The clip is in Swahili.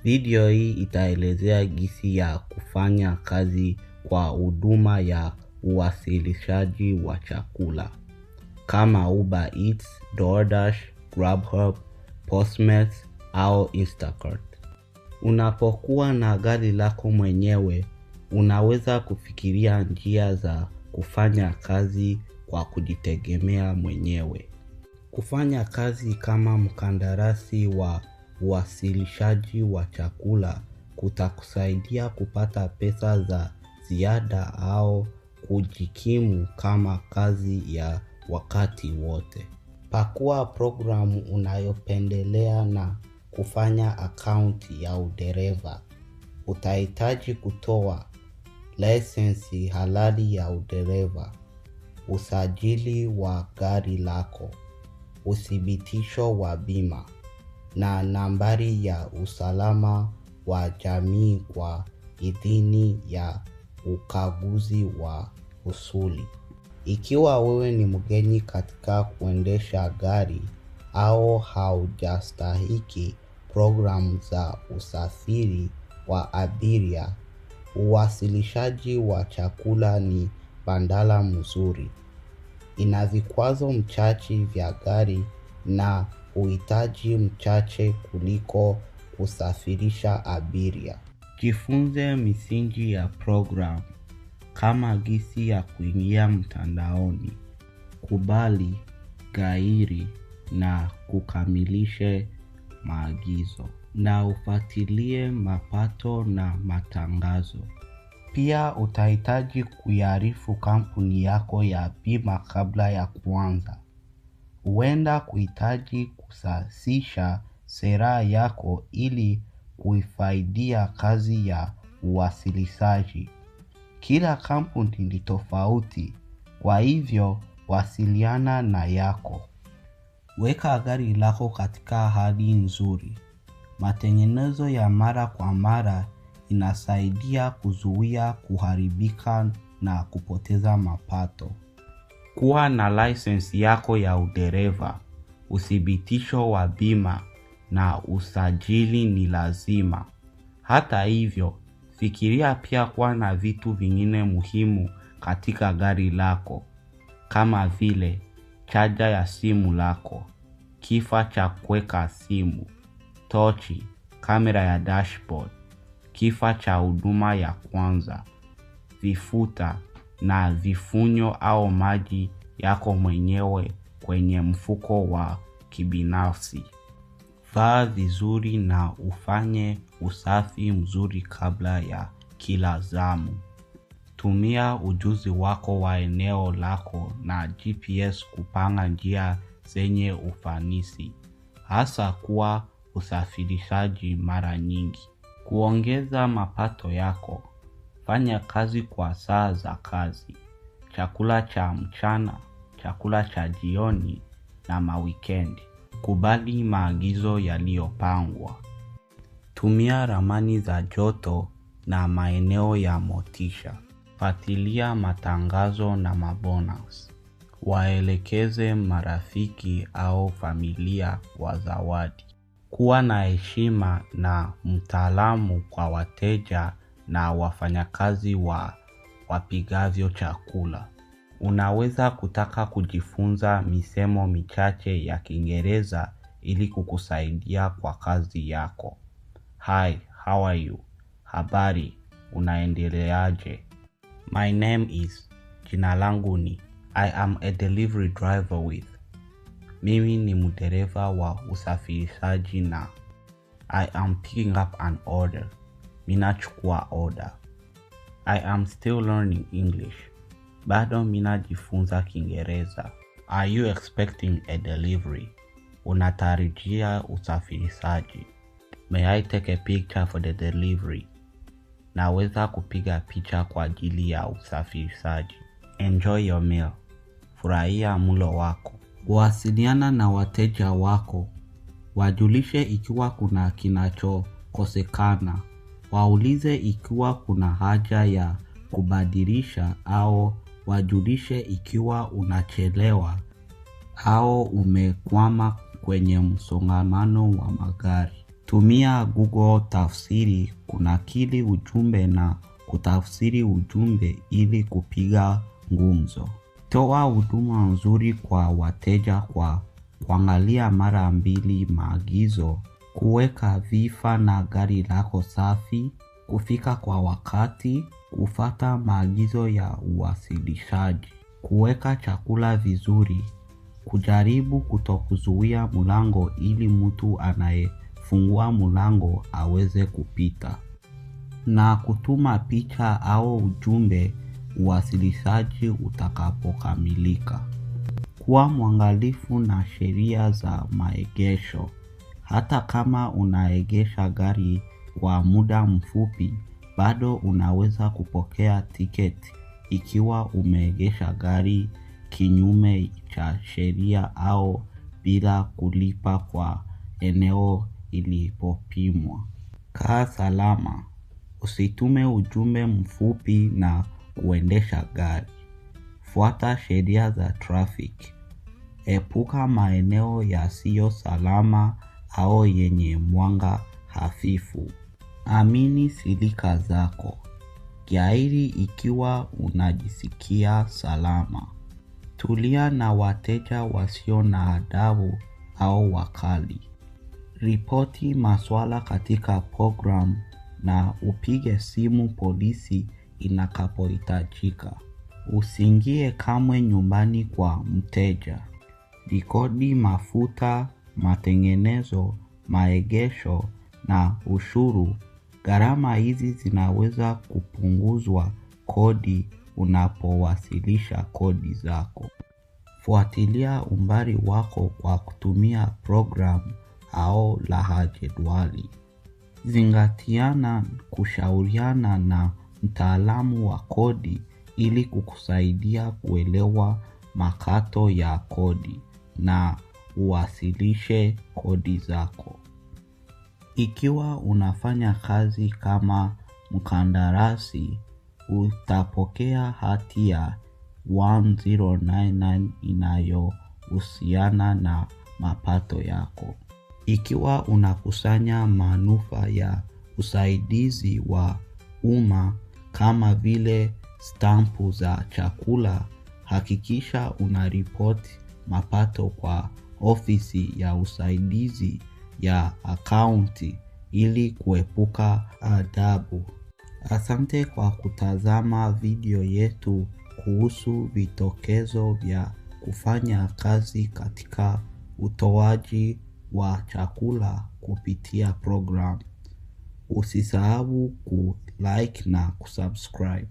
Video hii itaelezea jinsi ya kufanya kazi kwa huduma ya uwasilishaji wa chakula kama Uber Eats, DoorDash, Grubhub, Postmates au Instacart. Unapokuwa na gari lako mwenyewe, unaweza kufikiria njia za kufanya kazi kwa kujitegemea mwenyewe. Kufanya kazi kama mkandarasi wa uwasilishaji wa chakula kutakusaidia kupata pesa za ziada au kujikimu kama kazi ya wakati wote. Pakua programu unayopendelea na kufanya akaunti ya udereva. Utahitaji kutoa lisensi halali ya udereva, usajili wa gari lako, uthibitisho wa bima na nambari ya usalama wa jamii kwa idhini ya ukaguzi wa usuli. Ikiwa wewe ni mgeni katika kuendesha gari au haujastahiki programu za usafiri wa abiria, uwasilishaji wa chakula ni bandala mzuri. Ina vikwazo mchache vya gari na uhitaji mchache kuliko kusafirisha abiria. Jifunze misingi ya programu kama jinsi ya kuingia mtandaoni, kubali, gairi na kukamilisha maagizo, na ufuatilie mapato na matangazo. Pia utahitaji kuiarifu kampuni yako ya bima kabla ya kuanza. Huenda kuhitaji kusasisha sera yako ili kuifaidia kazi ya uwasilishaji. Kila kampuni ni tofauti, kwa hivyo wasiliana na yako. Weka gari lako katika hali nzuri. Matengenezo ya mara kwa mara inasaidia kuzuia kuharibika na kupoteza mapato. Kuwa na lisensi yako ya udereva, uthibitisho wa bima na usajili ni lazima. Hata hivyo, fikiria pia kuwa na vitu vingine muhimu katika gari lako, kama vile chaja ya simu lako, kifaa cha kuweka simu, tochi, kamera ya dashboard, kifaa cha huduma ya kwanza, vifuta na vifunyo au maji yako mwenyewe kwenye mfuko wa kibinafsi. Vaa vizuri na ufanye usafi mzuri kabla ya kila zamu. Tumia ujuzi wako wa eneo lako na GPS kupanga njia zenye ufanisi, hasa kwa usafirishaji mara nyingi. Kuongeza mapato yako, fanya kazi kwa saa za kazi, chakula cha mchana, chakula cha jioni na mawikendi. Kubali maagizo yaliyopangwa. Tumia ramani za joto na maeneo ya motisha. Fuatilia matangazo na mabonus. Waelekeze marafiki au familia kwa zawadi. Kuwa na heshima na mtaalamu kwa wateja na wafanyakazi wapigavyo chakula. Unaweza kutaka kujifunza misemo michache ya Kiingereza ili kukusaidia kwa kazi yako. Hi, how are you? Habari, unaendeleaje? My name is, jina langu ni, I am a delivery driver with. Mimi ni mdereva wa usafirishaji na, I am picking up an order. Minachukua order. I am still learning English. Bado minajifunza Kiingereza. Are you expecting a delivery? Unatarajia usafirishaji. May I take a picture for the delivery? Naweza kupiga picha kwa ajili ya usafirishaji. Enjoy your meal. Furahia mlo wako. Wasiliana na wateja wako. Wajulishe ikiwa kuna kinachokosekana. Waulize ikiwa kuna haja ya kubadilisha au wajulishe ikiwa unachelewa au umekwama kwenye msongamano wa magari. Tumia Google Tafsiri kunakili ujumbe na kutafsiri ujumbe ili kupiga gumzo. Toa huduma nzuri kwa wateja kwa kuangalia mara 2 maagizo, kuweka vifaa na gari lako safi, kufika kwa wakati, kufuata maagizo ya uwasilishaji, kuweka chakula vizuri, kujaribu kutokuzuia mlango ili mtu anayefungua mlango aweze kupita, na kutuma picha au ujumbe uwasilishaji utakapokamilika. Kuwa mwangalifu na sheria za maegesho. Hata kama unaegesha gari kwa muda mfupi, bado unaweza kupokea tiketi ikiwa umeegesha gari kinyume cha sheria au bila kulipa kwa eneo ilipopimwa. Kaa salama. Usitume ujumbe mfupi na kuendesha gari. Fuata sheria za trafiki. Epuka maeneo yasiyo salama au yenye mwanga hafifu. Amini silika zako. Gairi ikiwa unajisikia salama. Tulia na wateja wasio na adabu au wakali. Ripoti maswala katika program na upige simu polisi inakapohitajika. Usiingie kamwe nyumbani kwa mteja. Rekodi mafuta, matengenezo, maegesho na ushuru. Gharama hizi zinaweza kupunguzwa kodi unapowasilisha kodi zako. Fuatilia umbali wako kwa kutumia program au lahajedwali. Zingatiana kushauriana na mtaalamu wa kodi ili kukusaidia kuelewa makato ya kodi na uwasilishe kodi zako. Ikiwa unafanya kazi kama mkandarasi, utapokea hati ya 1099 inayohusiana na mapato yako. Ikiwa unakusanya manufaa ya usaidizi wa umma kama vile stampu za chakula, hakikisha unaripoti mapato kwa ofisi ya usaidizi ya akaunti ili kuepuka adhabu. Asante kwa kutazama video yetu kuhusu vitokezo vya kufanya kazi katika utoaji wa chakula kupitia program. Usisahau ku like na kusubscribe.